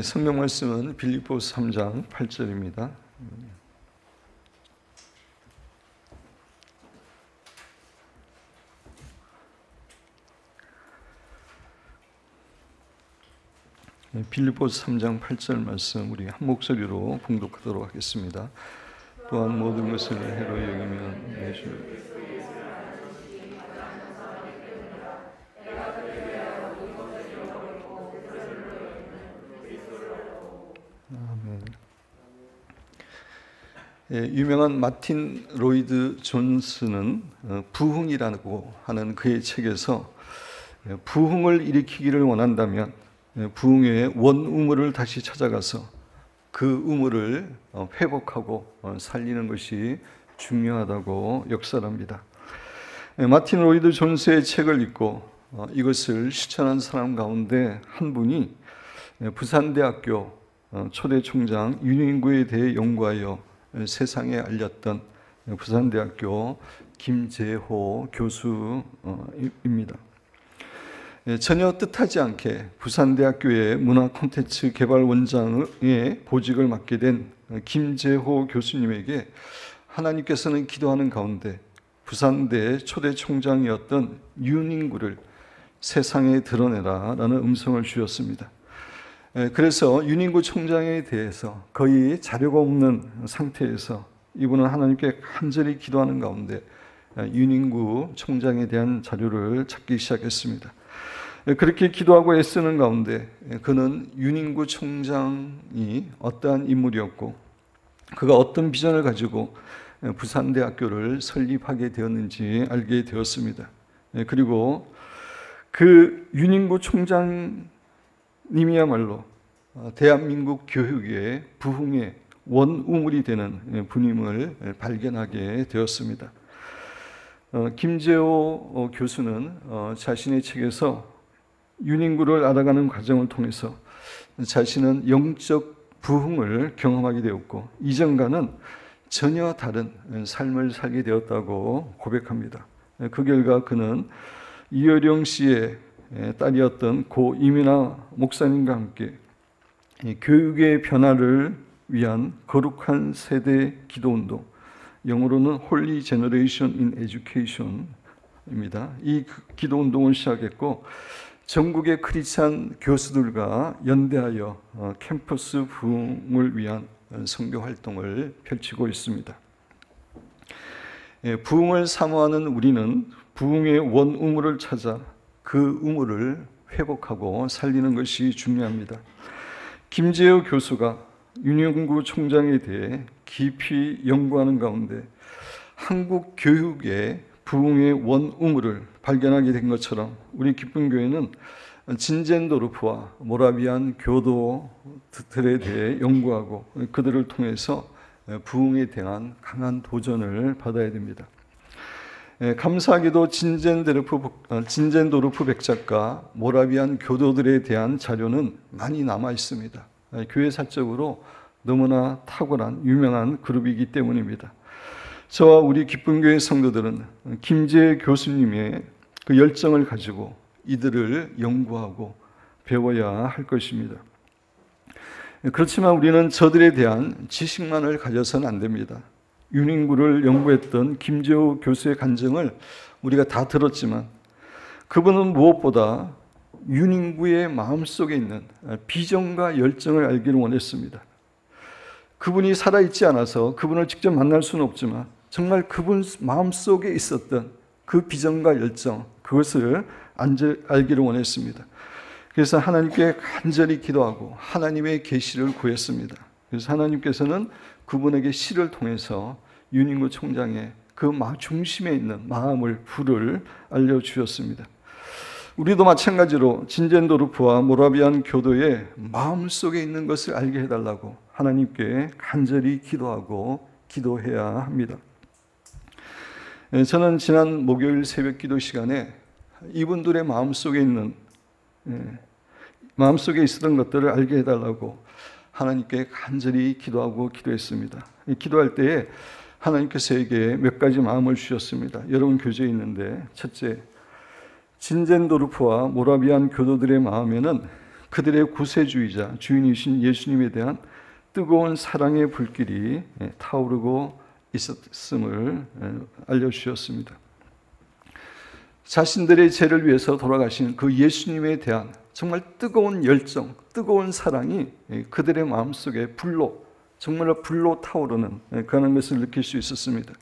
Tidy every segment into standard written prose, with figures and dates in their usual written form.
성경 말씀은 빌립보서 3장 8절입니다. 빌립보서 3장 8절 말씀 우리 한 목소리로 봉독하도록 하겠습니다. 또한 모든 것을 해로 여기면 내주 유명한 마틴 로이드 존스는 부흥이라고 하는 그의 책에서 부흥을 일으키기를 원한다면 부흥의 원우물을 다시 찾아가서 그 우물을 회복하고 살리는 것이 중요하다고 역설합니다. 마틴 로이드 존스의 책을 읽고 이것을 실천한 사람 가운데 한 분이 부산대학교 초대 총장 윤인구에 대해 연구하여 세상에 알렸던 부산대학교 김재호 교수입니다. 전혀 뜻하지 않게 부산대학교의 문화 콘텐츠 개발 원장의 보직을 맡게 된 김재호 교수님에게 하나님께서는 기도하는 가운데 부산대 초대 총장이었던 윤인구를 세상에 드러내라 라는 음성을 주셨습니다. 그래서 윤인구 총장에 대해서 거의 자료가 없는 상태에서 이분은 하나님께 간절히 기도하는 가운데 윤인구 총장에 대한 자료를 찾기 시작했습니다. 그렇게 기도하고 애쓰는 가운데 그는 윤인구 총장이 어떠한 인물이었고 그가 어떤 비전을 가지고 부산대학교를 설립하게 되었는지 알게 되었습니다. 그리고 그 윤인구 총장님이야말로 대한민국 교육의 부흥의 원우물이 되는 분임을 발견하게 되었습니다. 김재호 교수는 자신의 책에서 윤인구를 알아가는 과정을 통해서 자신은 영적 부흥을 경험하게 되었고 이전과는 전혀 다른 삶을 살게 되었다고 고백합니다. 그 결과 그는 이효령 씨의 딸이었던 고 이민아 목사님과 함께 교육의 변화를 위한 거룩한 세대 기도운동, 영어로는 Holy Generation in Education입니다. 이 기도운동을 시작했고 전국의 크리스찬 교수들과 연대하여 캠퍼스 부흥을 위한 선교 활동을 펼치고 있습니다. 부흥을 사모하는 우리는 부흥의 원우물을 찾아 그 우물을 회복하고 살리는 것이 중요합니다. 김재호 교수가 윤인구 총장에 대해 깊이 연구하는 가운데 한국 교육의 부흥의 원우물을 발견하게 된 것처럼 우리 기쁨교회는 진젠도르프와 모라비안 교도들에 대해 연구하고 그들을 통해서 부흥에 대한 강한 도전을 받아야 됩니다. 감사하게도 진젠도르프 백작과 모라비안 교도들에 대한 자료는 많이 남아 있습니다. 교회 사적으로 너무나 탁월한 유명한 그룹이기 때문입니다. 저와 우리 기쁨교회 성도들은 김재 교수님의 그 열정을 가지고 이들을 연구하고 배워야 할 것입니다. 그렇지만 우리는 저들에 대한 지식만을 가져서는 안 됩니다. 윤인구를 연구했던 김재호 교수의 간증을 우리가 다 들었지만 그분은 무엇보다 윤인구의 마음속에 있는 비전과 열정을 알기를 원했습니다. 그분이 살아있지 않아서 그분을 직접 만날 수는 없지만 정말 그분 마음속에 있었던 그 비전과 열정, 그것을 알기를 원했습니다. 그래서 하나님께 간절히 기도하고 하나님의 계시를 구했습니다. 그래서 하나님께서는 그분에게 시를 통해서 윤인구 총장의 그 중심에 있는 마음을, 불을 알려주셨습니다. 우리도 마찬가지로 진젠도르프와 모라비안 교도의 마음속에 있는 것을 알게 해달라고 하나님께 간절히 기도하고 기도해야 합니다. 저는 지난 목요일 새벽 기도 시간에 이분들의 마음속에 있었던 것들을 알게 해달라고 하나님께 간절히 기도하고 기도했습니다. 기도할 때에 하나님께서에게 몇 가지 마음을 주셨습니다. 여러분 교재에 있는데 첫째, 진젠도르프와 모라비안 교도들의 마음에는 그들의 구세주이자 주인이신 예수님에 대한 뜨거운 사랑의 불길이 타오르고 있었음을 알려주셨습니다. 자신들의 죄를 위해서 돌아가신 그 예수님에 대한 정말 뜨거운 열정, 뜨거운 사랑이 그들의 마음속에 불로, 정말로 불로 타오르는 그런 것을 느낄 수 있었습니다.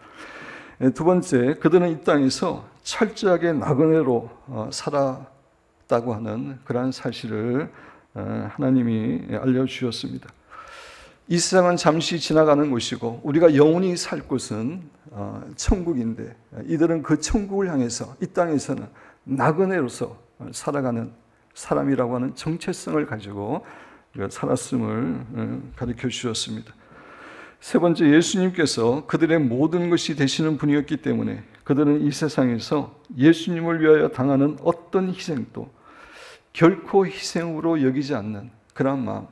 두 번째, 그들은 이 땅에서 철저하게 나그네로 살았다고 하는 그러한 사실을 하나님이 알려주셨습니다. 이 세상은 잠시 지나가는 곳이고 우리가 영원히 살 곳은 천국인데, 이들은 그 천국을 향해서 이 땅에서는 나그네로서 살아가는 사람이라고 하는 정체성을 가지고 살았음을 가르쳐 주셨습니다. 세 번째, 예수님께서 그들의 모든 것이 되시는 분이었기 때문에 그들은 이 세상에서 예수님을 위하여 당하는 어떤 희생도 결코 희생으로 여기지 않는 그런 마음,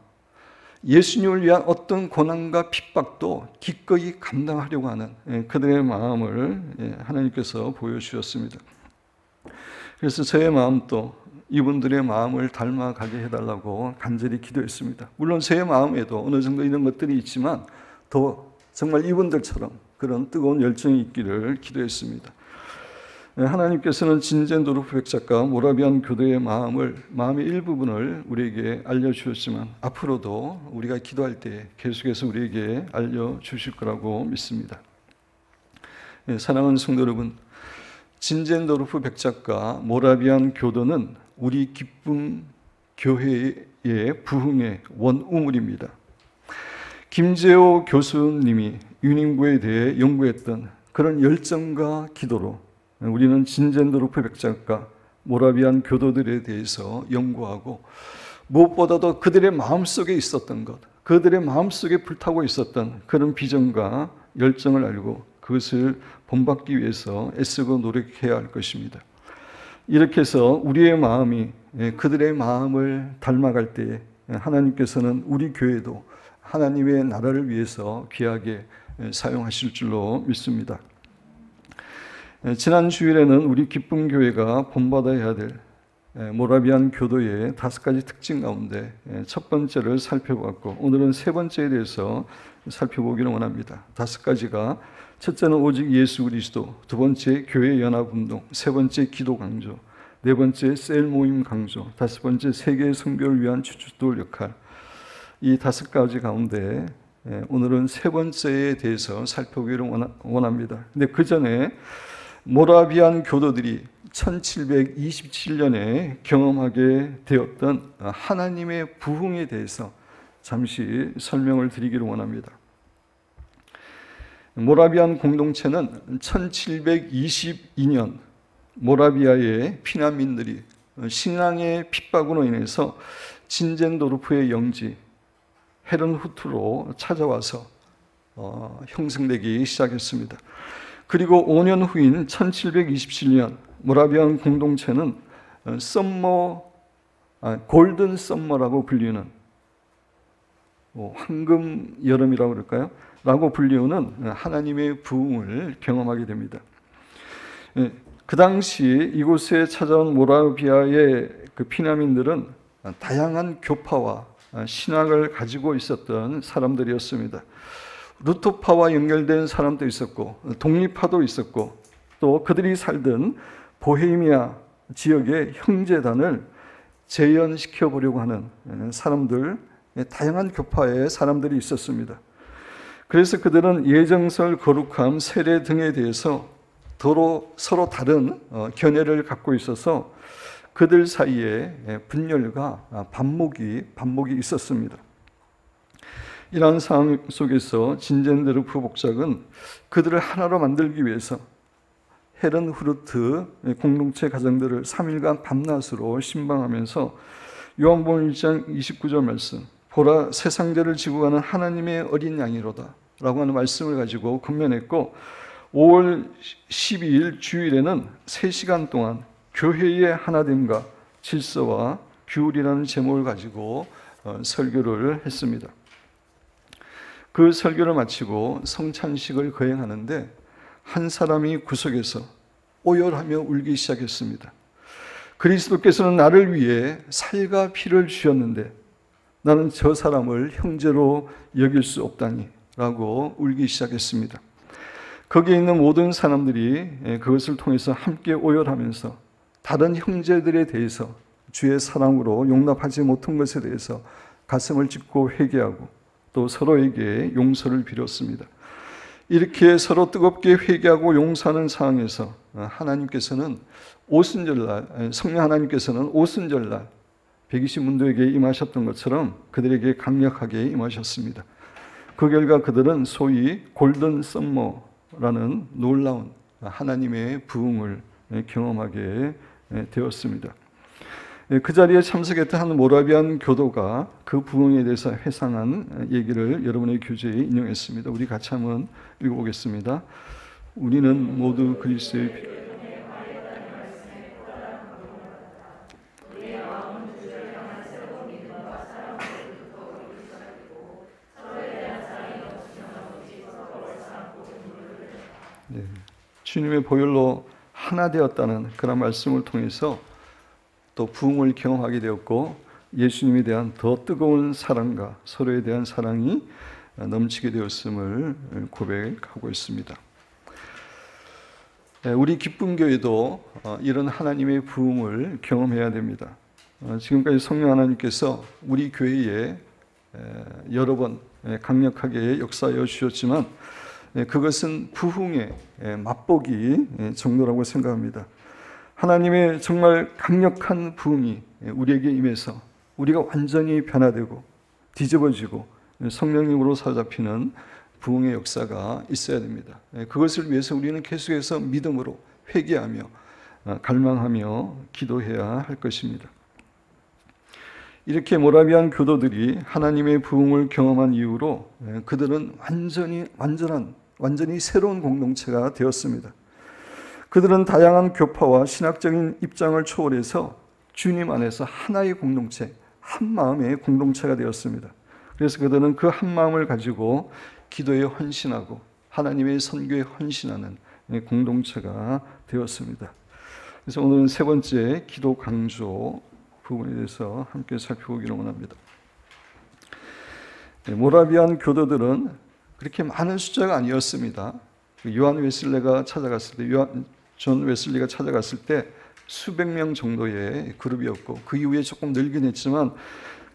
예수님을 위한 어떤 고난과 핍박도 기꺼이 감당하려고 하는 그들의 마음을 하나님께서 보여주셨습니다. 그래서 저의 마음도 이분들의 마음을 닮아가게 해달라고 간절히 기도했습니다. 물론 제 마음에도 어느 정도 이런 것들이 있지만 더 정말 이분들처럼 그런 뜨거운 열정이 있기를 기도했습니다. 하나님께서는 진젠도르프 백작과 모라비안 교도의 마음의 일부분을 우리에게 알려주셨지만 앞으로도 우리가 기도할 때 계속해서 우리에게 알려주실 거라고 믿습니다. 사랑하는 성도 여러분, 진젠도르프 백작과 모라비안 교도는 우리 기쁨 교회의 부흥의 원우물입니다. 김재호 교수님이 유닝부에 대해 연구했던 그런 열정과 기도로 우리는 진젠도르프 백작과 모라비안 교도들에 대해서 연구하고, 무엇보다도 그들의 마음속에 있었던 것, 그들의 마음속에 불타고 있었던 그런 비전과 열정을 알고 그것을 본받기 위해서 애쓰고 노력해야 할 것입니다. 이렇게 해서 우리의 마음이 그들의 마음을 닮아갈 때에 하나님께서는 우리 교회도 하나님의 나라를 위해서 귀하게 사용하실 줄로 믿습니다. 지난 주일에는 우리 기쁨교회가 본받아야 될 모라비안 교도의 5가지 특징 가운데 첫 번째를 살펴보았고, 오늘은 세 번째에 대해서 살펴보기를 원합니다. 5가지가, 첫째는 오직 예수 그리스도, 두 번째 교회 연합운동, 세 번째 기도 강조, 네 번째 셀 모임 강조, 다섯 번째 세계 선교를 위한 주춧돌 역할. 이 5가지 가운데 오늘은 세 번째에 대해서 살펴보기를 원합니다. 근데 그 전에 모라비안 교도들이 1727년에 경험하게 되었던 하나님의 부흥에 대해서 잠시 설명을 드리기를 원합니다. 모라비안 공동체는 1722년 모라비아의 피난민들이 신앙의 핍박으로 인해서 진젠도르프의 영지 헤른후트로 찾아와서 형성되기 시작했습니다. 그리고 5년 후인 1727년 모라비안 공동체는 골든 썸머라고 불리는, 황금 여름이라고 그럴까요? 라고 불리우는 하나님의 부흥을 경험하게 됩니다. 그 당시 이곳에 찾아온 모라비아의 그 피난민들은 다양한 교파와 신학을 가지고 있었던 사람들이었습니다. 루터파와 연결된 사람도 있었고 독립파도 있었고, 또 그들이 살던 보헤미아 지역의 형제단을 재현시켜 보려고 하는 사람들, 다양한 교파의 사람들이 있었습니다. 그래서 그들은 예정설, 거룩함, 세례 등에 대해서 서로 다른 견해를 갖고 있어서 그들 사이에 분열과 반목이 있었습니다. 이러한 상황 속에서 진젠도르프 복작은 그들을 하나로 만들기 위해서 헤른후르트 공동체 가정들을 3일간 밤낮으로 신방하면서 요한복음 1장 29절 말씀, 보라 세상 죄를 지고 가는 하나님의 어린 양이로다 라고 하는 말씀을 가지고 권면했고, 5월 12일 주일에는 3시간 동안 교회의 하나됨과 질서와 규율이라는 제목을 가지고 설교를 했습니다. 그 설교를 마치고 성찬식을 거행하는데 한 사람이 구석에서 오열하며 울기 시작했습니다. 그리스도께서는 나를 위해 살과 피를 주셨는데 나는 저 사람을 형제로 여길 수 없다니 라고 울기 시작했습니다. 거기에 있는 모든 사람들이 그것을 통해서 함께 오열하면서 다른 형제들에 대해서 주의 사랑으로 용납하지 못한 것에 대해서 가슴을 찢고 회개하고 또 서로에게 용서를 빌었습니다. 이렇게 서로 뜨겁게 회개하고 용서하는 상황에서 하나님께서는 오순절날, 성령 하나님께서는 오순절날 120문도에게 임하셨던 것처럼 그들에게 강력하게 임하셨습니다. 그 결과 그들은 소위 골든 썸머라는 놀라운 하나님의 부흥을 경험하게 되었습니다. 그 자리에 참석했던 한 모라비안 교도가 그 부흥에 대해서 회상한 얘기를 여러분의 교재에 인용했습니다. 우리 같이 한번 읽어보겠습니다. 우리는 모두 그리스도의 피... 네, 주님의 보혈로 하나 되었다는 그런 말씀을 통해서 또 부흥을 경험하게 되었고 예수님에 대한 더 뜨거운 사랑과 서로에 대한 사랑이 넘치게 되었음을 고백하고 있습니다. 우리 기쁨교회도 이런 하나님의 부흥을 경험해야 됩니다. 지금까지 성령 하나님께서 우리 교회에 여러 번 강력하게 역사하여 주셨지만 그것은 부흥의 맛보기 정도라고 생각합니다. 하나님의 정말 강력한 부흥이 우리에게 임해서 우리가 완전히 변화되고 뒤집어지고 성령님으로 사로잡히는 부흥의 역사가 있어야 됩니다. 그것을 위해서 우리는 계속해서 믿음으로 회개하며 갈망하며 기도해야 할 것입니다. 이렇게 모라비안 교도들이 하나님의 부흥을 경험한 이후로 그들은 완전히 새로운 공동체가 되었습니다. 그들은 다양한 교파와 신학적인 입장을 초월해서 주님 안에서 하나의 공동체, 한 마음의 공동체가 되었습니다. 그래서 그들은 그 한 마음을 가지고 기도에 헌신하고 하나님의 선교에 헌신하는 공동체가 되었습니다. 그래서 오늘은 세 번째 기도 강조 부분에 대해서 함께 살펴보기를 원합니다. 모라비안 교도들은 그렇게 많은 숫자가 아니었습니다. 존 웨슬리가 찾아갔을 때 수백 명 정도의 그룹이었고 그 이후에 조금 늘긴 했지만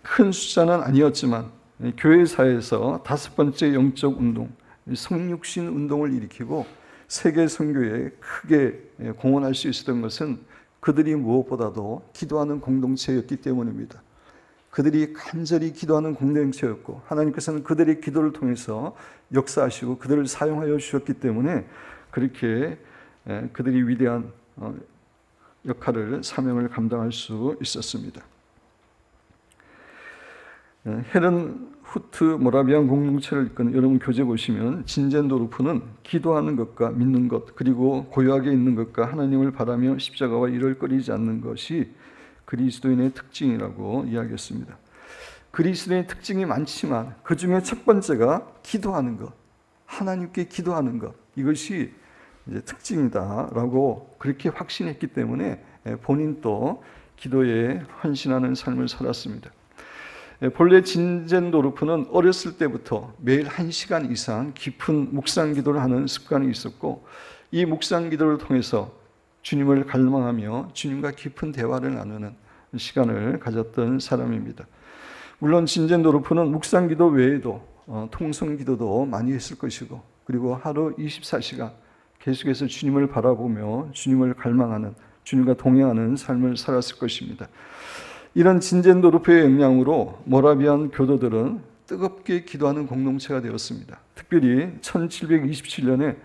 큰 숫자는 아니었지만 교회사에서 다섯 번째 영적 운동, 성육신 운동을 일으키고 세계 선교에 크게 공헌할 수 있었던 것은 그들이 무엇보다도 기도하는 공동체였기 때문입니다. 그들이 간절히 기도하는 공동체였고 하나님께서는 그들의 기도를 통해서 역사하시고 그들을 사용하여 주셨기 때문에 그렇게 그들이 위대한 역할을, 사명을 감당할 수 있었습니다. 헤른 후트 모라비안 공동체를 이끈 여러분 교재 보시면 진젠도르프는 기도하는 것과 믿는 것 그리고 고요하게 있는 것과 하나님을 바라며 십자가와 일을 꺼리지 않는 것이 그리스도인의 특징이라고 이야기했습니다. 그리스도인의 특징이 많지만 그 중에 첫 번째가 기도하는 것, 하나님께 기도하는 것, 이것이 이제 특징이다라고 그렇게 확신했기 때문에 본인도 기도에 헌신하는 삶을 살았습니다. 본래 진젠도르프는 어렸을 때부터 매일 1시간 이상 깊은 묵상 기도를 하는 습관이 있었고 이 묵상 기도를 통해서 주님을 갈망하며 주님과 깊은 대화를 나누는 시간을 가졌던 사람입니다. 물론 진젠도르프는 묵상 기도 외에도 통성 기도도 많이 했을 것이고 그리고 하루 24시간 계속해서 주님을 바라보며 주님을 갈망하는, 주님과 동행하는 삶을 살았을 것입니다. 이런 진젠도르프의 영향으로 모라비안 교도들은 뜨겁게 기도하는 공동체가 되었습니다. 특별히 1727년에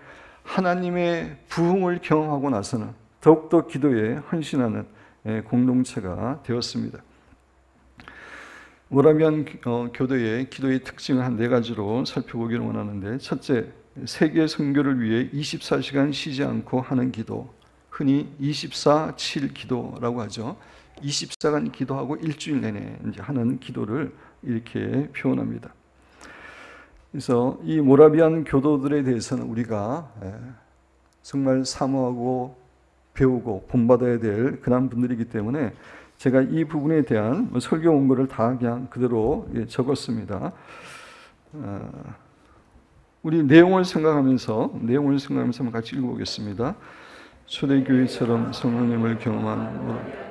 하나님의 부흥을 경험하고 나서는 더욱더 기도에 헌신하는 공동체가 되었습니다. 모라비안 교도의 기도의 특징을 한 4가지로 살펴보기를 원하는데 첫째, 세계 선교를 위해 24시간 쉬지 않고 하는 기도, 흔히 24/7 기도라고 하죠. 24시간 기도하고 일주일 내내 이제 하는 기도를 이렇게 표현합니다. 그래서 이 모라비안 교도들에 대해서는 우리가 정말 사모하고 배우고 본받아야 될 그런 분들이기 때문에 제가 이 부분에 대한 설교 원고를 다 그냥 그대로 적었습니다. 우리 내용을 생각하면서 한번 같이 읽어보겠습니다. 초대교회처럼 성령님을 경험한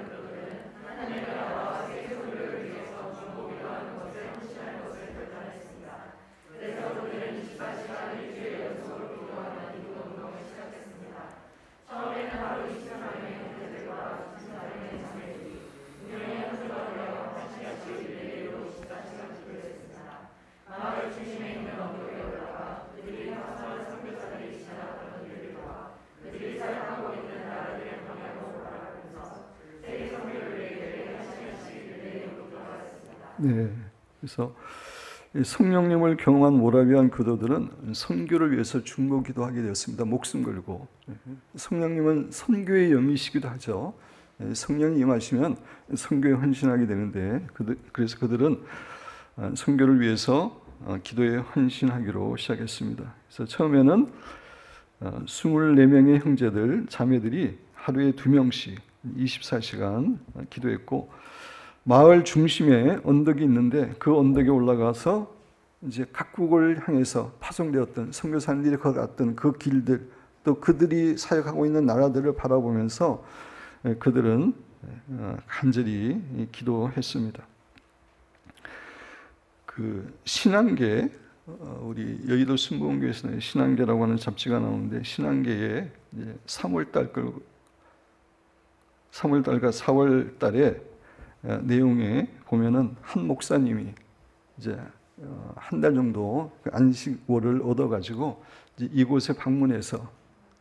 네, 그래서 성령님을 경험한 모라비안 교도들은 선교를 위해서 중보기도 하게 되었습니다. 목숨 걸고. 성령님은 선교의 영이시기도 하죠. 성령이 임하시면 선교에 헌신하게 되는데 그래서 그들은 선교를 위해서 기도에 헌신하기로 시작했습니다. 그래서 처음에는 24명의 형제들, 자매들이 하루에 2명씩 24시간 기도했고 마을 중심에 언덕이 있는데 그 언덕에 올라가서 이제 각국을 향해서 파송되었던 선교사님들이 걸어갔던 그 길들 또 그들이 사역하고 있는 나라들을 바라보면서 그들은 간절히 기도했습니다. 그 신앙계 우리 여의도 순복음교회에서는 신앙계라고 하는 잡지가 나오는데 신앙계에 3월달과 4월달에 내용에 보면은 한 목사님이 이제 한 달 정도 안식월을 얻어가지고 이곳에 방문해서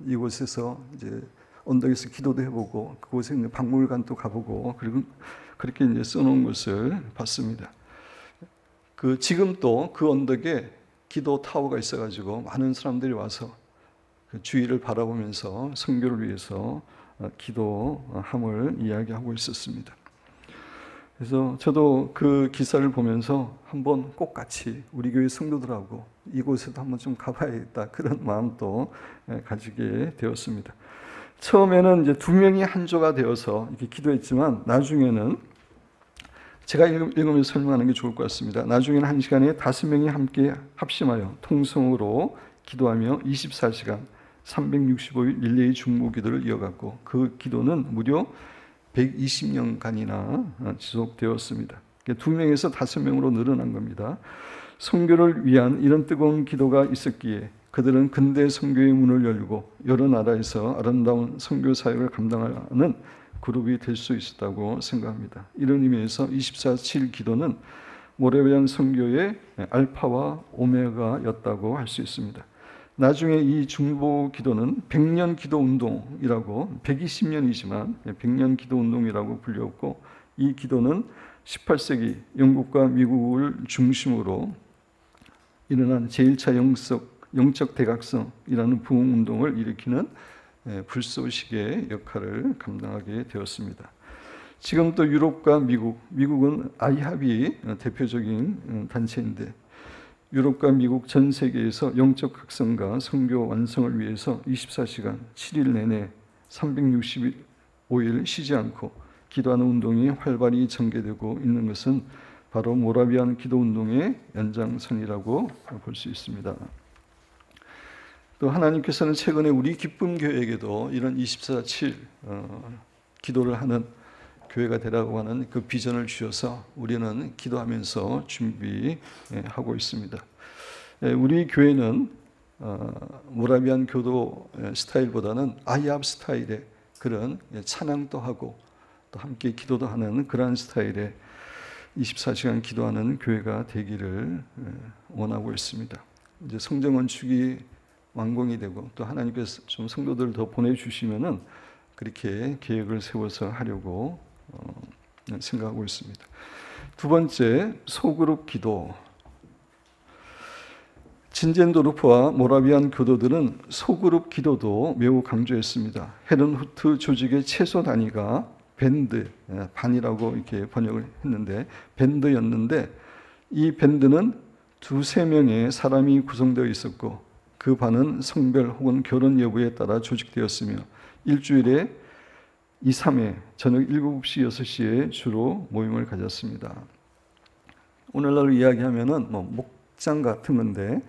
이곳에서 이제 언덕에서 기도도 해보고 그곳에 있는 박물관도 가보고 그리고 그렇게 이제 써놓은 것을 봤습니다. 그 지금 또 그 언덕에 기도 타워가 있어가지고 많은 사람들이 와서 그 주위를 바라보면서 선교를 위해서 기도함을 이야기하고 있었습니다. 그래서 저도 그 기사를 보면서 한번 꼭 같이 우리 교회 성도들하고 이곳에도 한번 좀 가봐야겠다 그런 마음도 가지게 되었습니다. 처음에는 이제 2명이 한조가 되어서 이렇게 기도했지만 나중에는 제가 읽으면서 설명하는 게 좋을 것 같습니다. 나중에는 한 시간에 5명이 함께 합심하여 통성으로 기도하며 24시간 365일 릴레이 중보 기도를 이어갔고 그 기도는 무려 120년간이나 지속되었습니다. 2명에서 5명으로 늘어난 겁니다. 선교를 위한 이런 뜨거운 기도가 있었기에 그들은 근대 선교의 문을 열고 여러 나라에서 아름다운 선교 사역을 감당하는 그룹이 될 수 있었다고 생각합니다. 이런 의미에서 24/7 기도는 모라비안 선교의 알파와 오메가였다고 할 수 있습니다. 나중에 이 중보 기도는 100년 기도 운동이라고 120년이지만 100년 기도 운동이라고 불렸고 이 기도는 18세기 영국과 미국을 중심으로 일어난 제1차 영적 대각성이라는 부흥 운동을 일으키는 불쏘시개의 역할을 감당하게 되었습니다. 지금 또 유럽과 미국은 아이합이 대표적인 단체인데 유럽과 미국 전 세계에서 영적 각성과 선교 완성을 위해서 24시간 7일 내내 365일 쉬지 않고 기도하는 운동이 활발히 전개되고 있는 것은 바로 모라비안 기도 운동의 연장선이라고 볼 수 있습니다. 또 하나님께서는 최근에 우리 기쁨 교회에게도 이런 24/7 기도를 하는 교회가 되라고 하는 그 비전을 주셔서 우리는 기도하면서 준비하고 있습니다. 우리 교회는 모라비안 교도 스타일보다는 아이합 스타일의 그런 찬양도 하고 또 함께 기도도 하는 그러한 스타일의 24시간 기도하는 교회가 되기를 원하고 있습니다. 이제 성전 건축이 완공이 되고 또 하나님께서 좀 성도들을 더 보내주시면은 그렇게 계획을 세워서 하려고 생각하고 있습니다. 두 번째, 소그룹 기도. 진젠도르프와 모라비안 교도들은 소그룹 기도도 매우 강조했습니다. 헤른후트 조직의 최소 단위가 밴드, 반이라고 이렇게 번역을 했는데 밴드였는데 이 밴드는 2-3명의 사람이 구성되어 있었고 그 반은 성별 혹은 결혼 여부에 따라 조직되었으며 일주일에 2, 3회 저녁 7시, 6시에 주로 모임을 가졌습니다. 오늘날로 이야기하면은 목장 같은 건데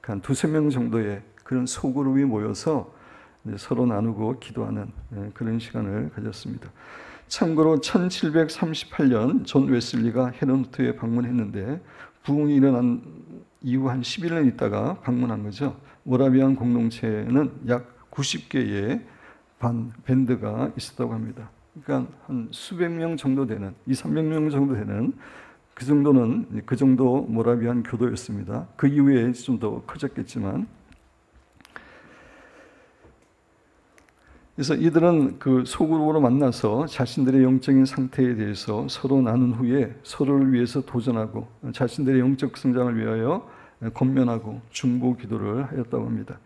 한 2-3명 정도의 그런 소그룹이 모여서 서로 나누고 기도하는 그런 시간을 가졌습니다. 참고로 1738년 존 웨슬리가 헤런후트에 방문했는데 부흥이 일어난 이후 한 11년 있다가 방문한 거죠. 모라비안 공동체는 약 90개의 밴드가 있었다고 합니다. 그러니까 한 수백 명 정도 되는, 200-300명 정도 되는 그 정도 모라비안 교도였습니다. 그 이후에 좀 더 커졌겠지만, 그래서 이들은 그 소그룹으로 만나서 자신들의 영적인 상태에 대해서 서로 나눈 후에 서로를 위해서 도전하고 자신들의 영적 성장을 위하여 권면하고 중보 기도를 하였다고 합니다.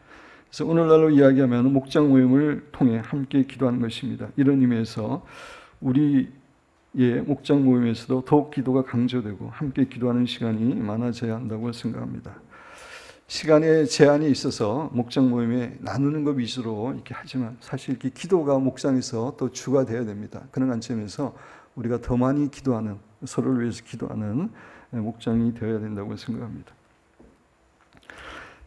그래서 오늘날로 이야기하면 목장 모임을 통해 함께 기도하는 것입니다. 이런 의미에서 우리의 목장 모임에서도 더욱 기도가 강조되고 함께 기도하는 시간이 많아져야 한다고 생각합니다. 시간에 제한이 있어서 목장 모임에 나누는 것 위주로 이렇게 하지만 사실 이렇게 기도가 목장에서 또 주가 되어야 됩니다. 그런 관점에서 우리가 더 많이 기도하는, 서로를 위해서 기도하는 목장이 되어야 된다고 생각합니다.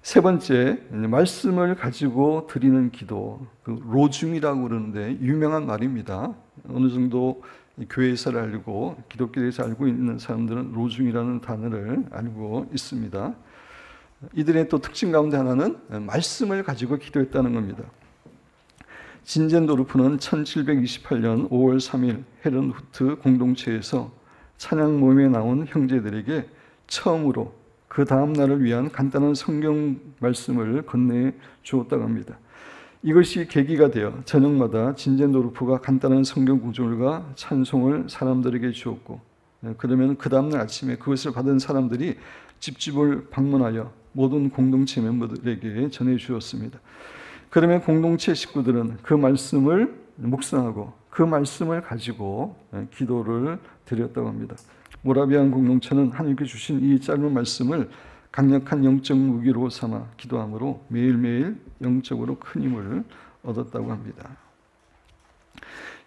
세 번째, 말씀을 가지고 드리는 기도, 로중이라고 그러는데 유명한 말입니다. 어느 정도 교회에서 알고 기독교에서 알고 있는 사람들은 로중이라는 단어를 알고 있습니다. 이들의 또 특징 가운데 하나는 말씀을 가지고 기도했다는 겁니다. 진젠도르프는 1728년 5월 3일 헤른후트 공동체에서 찬양 모임에 나온 형제들에게 처음으로 그 다음 날을 위한 간단한 성경 말씀을 건네 주었다고 합니다. 이것이 계기가 되어 저녁마다 진젠도르프가 간단한 성경 구절과 찬송을 사람들에게 주었고, 그러면 그 다음 날 아침에 그것을 받은 사람들이 집집을 방문하여 모든 공동체 멤버들에게 전해 주었습니다. 그러면 공동체 식구들은 그 말씀을 묵상하고 그 말씀을 가지고 기도를 드렸다고 합니다. 모라비안 공동체는 하나님께 주신 이 짧은 말씀을 강력한 영적 무기로 삼아 기도함으로 매일매일 영적으로 큰 힘을 얻었다고 합니다.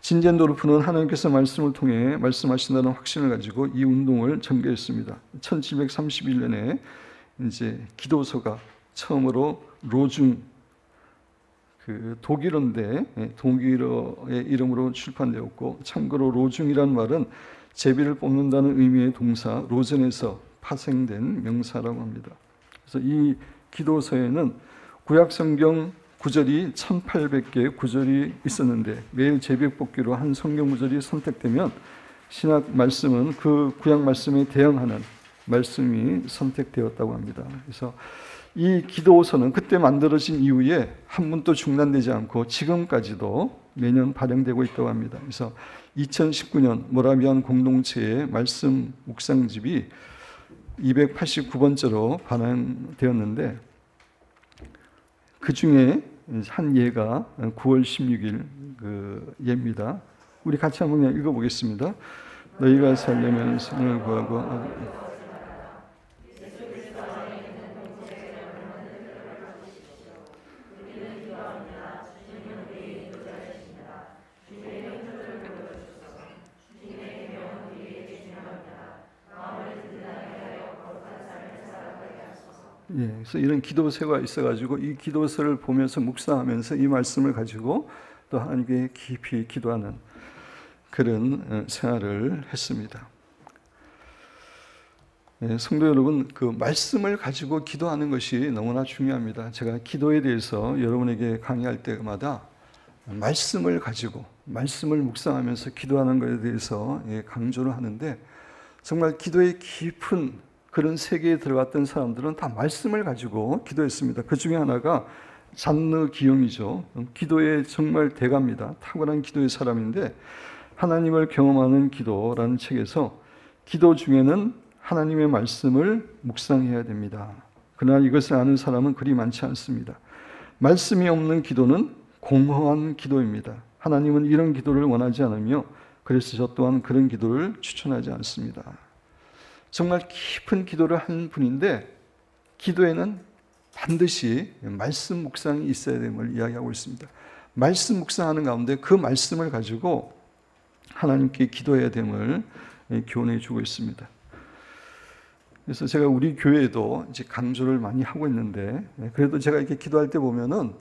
진젠도르프는 하나님께서 말씀을 통해 말씀하신다는 확신을 가지고 이 운동을 전개했습니다. 1731년에 이제 기도서가 처음으로 로중, 독일어인데 독일어의 이름으로 출판되었고, 참고로 로중이란 말은 제비를 뽑는다는 의미의 동사 로젠에서 파생된 명사라고 합니다. 그래서 이 기도서에는 구약 성경 구절이 1800개의 구절이 있었는데 매일 제비 뽑기로 한 성경 구절이 선택되면 신약 말씀은 그 구약 말씀에 대응하는 말씀이 선택되었다고 합니다. 그래서 이 기도서는 그때 만들어진 이후에 한 번도 중단되지 않고 지금까지도 매년 발행되고 있다고 합니다. 그래서 2019년 모라비안 공동체의 말씀 묵상집이 289번째로 발행되었는데 그 중에 한 예가 9월 16일 그 예입니다. 우리 같이 한번 그냥 읽어보겠습니다. 너희가 살려면 성을 구하고 그래서 이런 기도서가 있어가지고 이 기도서를 보면서 묵상하면서 이 말씀을 가지고 또 하나님께 깊이 기도하는 그런 생활을 했습니다. 성도 여러분, 그 말씀을 가지고 기도하는 것이 너무나 중요합니다. 제가 기도에 대해서 여러분에게 강의할 때마다 말씀을 가지고 말씀을 묵상하면서 기도하는 것에 대해서 강조를 하는데, 정말 기도의 깊은 그런 세계에 들어갔던 사람들은 다 말씀을 가지고 기도했습니다. 그 중에 하나가 잔느 기용이죠. 기도의 정말 대가입니다. 탁월한 기도의 사람인데 하나님을 경험하는 기도라는 책에서 기도 중에는 하나님의 말씀을 묵상해야 됩니다. 그러나 이것을 아는 사람은 그리 많지 않습니다. 말씀이 없는 기도는 공허한 기도입니다. 하나님은 이런 기도를 원하지 않으며 그래서 저 또한 그런 기도를 추천하지 않습니다. 정말 깊은 기도를 한 분인데 기도에는 반드시 말씀 묵상이 있어야 됨을 이야기하고 있습니다. 말씀 묵상하는 가운데 그 말씀을 가지고 하나님께 기도해야 됨을 교훈해 주고 있습니다. 그래서 제가 우리 교회에도 이제 강조를 많이 하고 있는데, 그래도 제가 이렇게 기도할 때 보면은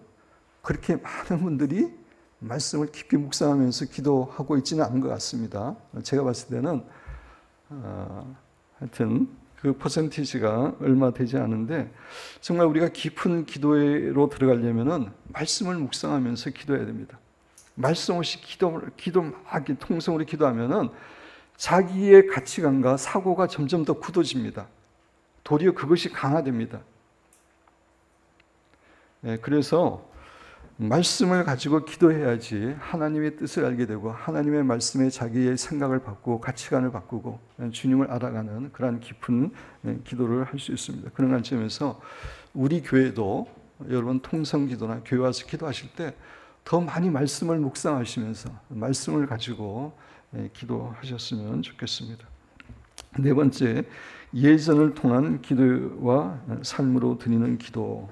그렇게 많은 분들이 말씀을 깊이 묵상하면서 기도하고 있지는 않은 것 같습니다. 제가 봤을 때는 하여튼 그 퍼센티지가 얼마 되지 않은데, 정말 우리가 깊은 기도로 들어가려면은 말씀을 묵상하면서 기도해야 됩니다. 말씀 없이 기도 막 통성으로 기도하면은 자기의 가치관과 사고가 점점 더 굳어집니다. 도리어 그것이 강화됩니다. 그래서 말씀을 가지고 기도해야지 하나님의 뜻을 알게 되고 하나님의 말씀에 자기의 생각을 바꾸고 가치관을 바꾸고 주님을 알아가는 그러한 깊은 기도를 할 수 있습니다. 그런 관점에서 우리 교회도 여러분 통성기도나 교회 와서 기도하실 때 더 많이 말씀을 묵상하시면서 말씀을 가지고 기도하셨으면 좋겠습니다. 네 번째, 예전을 통한 기도와 삶으로 드리는 기도.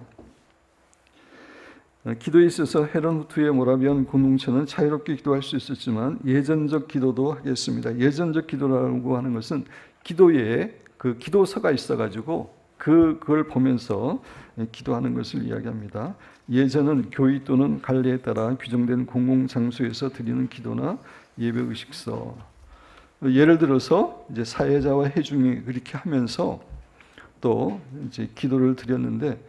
기도에 있어서 헤런 후트의 모라비안 공동체는 자유롭게 기도할 수 있었지만 예전적 기도도 하겠습니다. 예전적 기도라고 하는 것은 기도에 그 기도서가 있어가지고 그걸 보면서 기도하는 것을 이야기합니다. 예전은 교회 또는 관례에 따라 규정된 공공장소에서 드리는 기도나 예배의식서. 예를 들어서 이제 사회자와 회중이 그렇게 하면서 또 이제 기도를 드렸는데,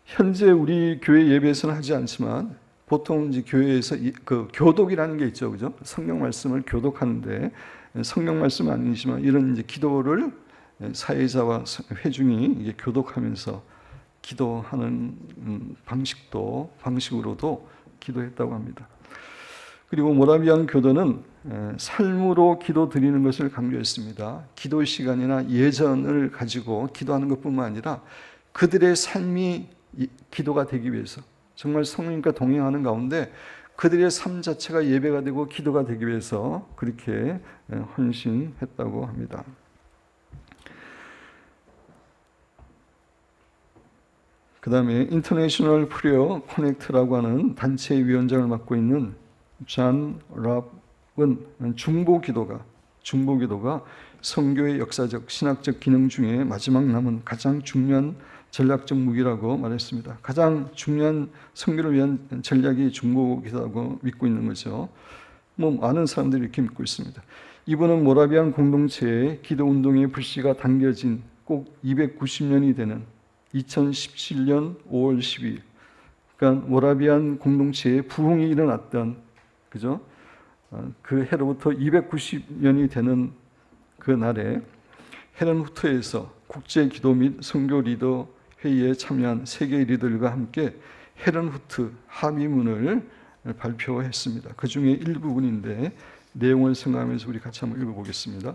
현재 우리 교회 예배에서는 하지 않지만 보통 이제 교회에서 그 교독이라는 게 있죠, 그죠? 성경 말씀을 교독하는데 성경 말씀 아니지만 이런 이제 기도를 사회자와 회중이 이게 교독하면서 기도하는 방식으로도 기도했다고 합니다. 그리고 모라비안 교도는 삶으로 기도 드리는 것을 강조했습니다. 기도 시간이나 예전을 가지고 기도하는 것뿐만 아니라 그들의 삶이 기도가 되기 위해서 정말 성령님과 동행하는 가운데 그들의 삶 자체가 예배가 되고 기도가 되기 위해서 그렇게 헌신했다고 합니다. 그 다음에 인터내셔널 프레어 커넥트라고 하는 단체의 위원장을 맡고 있는 잔 랍은 중보기도가 선교의 역사적, 신학적 기능 중에 마지막 남은 가장 중요한 전략적 무기라고 말했습니다. 가장 중요한 선교를 위한 전략이 중보기도라고 믿고 있는 거죠. 많은 사람들이 이렇게 믿고 있습니다. 이분은 모라비안 공동체의 기도운동의 불씨가 당겨진 꼭 290년이 되는 2017년 5월 12일, 그러니까 모라비안 공동체의 부흥이 일어났던, 그죠? 그 해로부터 290년이 되는 그 날에 헤런 후트에서 국제 기도 및 선교 리더 회의에 참여한 세계 리더들과 함께 헤런 후트 합의문을 발표했습니다. 그 중에 일부분인데 내용을 생각하면서 우리 같이 한번 읽어보겠습니다.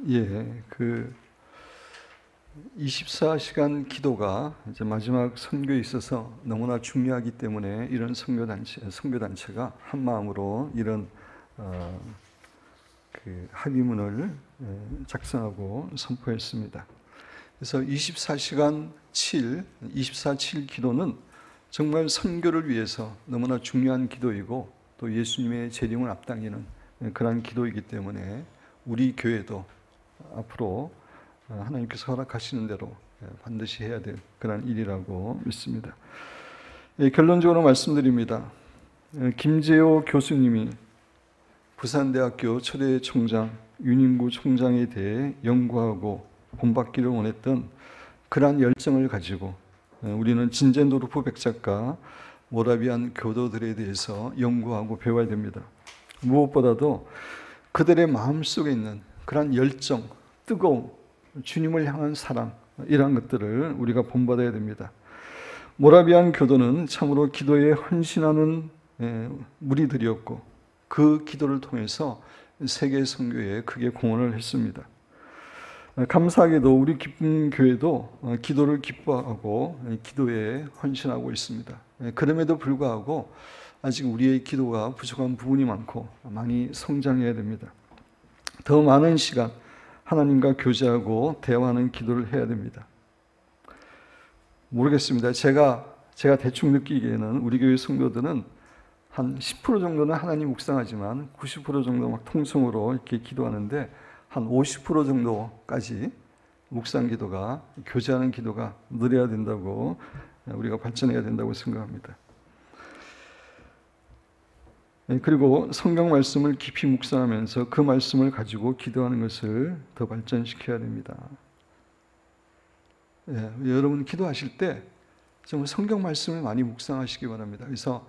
예, 24시간 기도가 이제 마지막 선교에 있어서 너무나 중요하기 때문에 이런 선교단체가 한 마음으로 이런 합의문을 작성하고 선포했습니다. 그래서 24시간 24/7 기도는 정말 선교를 위해서 너무나 중요한 기도이고 또 예수님의 재림을 앞당기는 그런 기도이기 때문에 우리 교회도 앞으로 하나님께서 허락하시는 대로 반드시 해야 될 그런 일이라고 믿습니다. 결론적으로 말씀드립니다. 김재호 교수님이 부산대학교 초대 총장 윤인구 총장에 대해 연구하고 본받기를 원했던 그러한 열정을 가지고 우리는 진젠도르프 백작가 모라비안 교도들에 대해서 연구하고 배워야 됩니다. 무엇보다도 그들의 마음속에 있는 그러한 열정, 뜨거움, 주님을 향한 사랑, 이러한 것들을 우리가 본받아야 됩니다. 모라비안 교도는 참으로 기도에 헌신하는 무리들이었고 그 기도를 통해서 세계 선교에 크게 공헌을 했습니다. 감사하게도 우리 기쁨 교회도 기도를 기뻐하고 기도에 헌신하고 있습니다. 그럼에도 불구하고 아직 우리의 기도가 부족한 부분이 많고 많이 성장해야 됩니다. 더 많은 시간 하나님과 교제하고 대화하는 기도를 해야 됩니다. 모르겠습니다. 제가 대충 느끼기에는 우리 교회 성도들은 한 10% 정도는 하나님 묵상하지만 90% 정도 막 통성으로 이렇게 기도하는데 한 50% 정도까지 묵상 기도가, 교제하는 기도가 늘어야 된다고, 우리가 발전해야 된다고 생각합니다. 그리고 성경 말씀을 깊이 묵상하면서 그 말씀을 가지고 기도하는 것을 더 발전시켜야 됩니다. 여러분 기도하실 때 정말 성경 말씀을 많이 묵상하시기 바랍니다. 그래서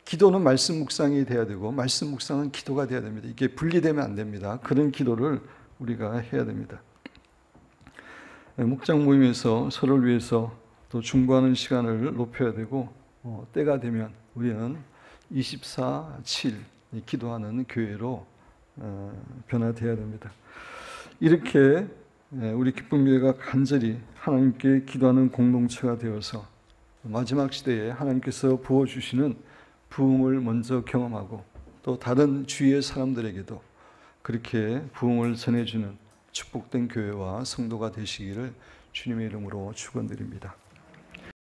기도는 말씀 묵상이 돼야 되고 말씀 묵상은 기도가 돼야 됩니다. 이게 분리되면 안 됩니다. 그런 기도를 우리가 해야 됩니다. 목장 모임에서 서로를 위해서 또 중보하는 시간을 높여야 되고 때가 되면 우리는 24/7 기도하는 교회로 변화되어야 됩니다. 이렇게 우리 기쁨교회가 간절히 하나님께 기도하는 공동체가 되어서 마지막 시대에 하나님께서 부어주시는 부흥을 먼저 경험하고 또 다른 주위의 사람들에게도 그렇게 부흥을 전해주는 축복된 교회와 성도가 되시기를 주님의 이름으로 축원드립니다.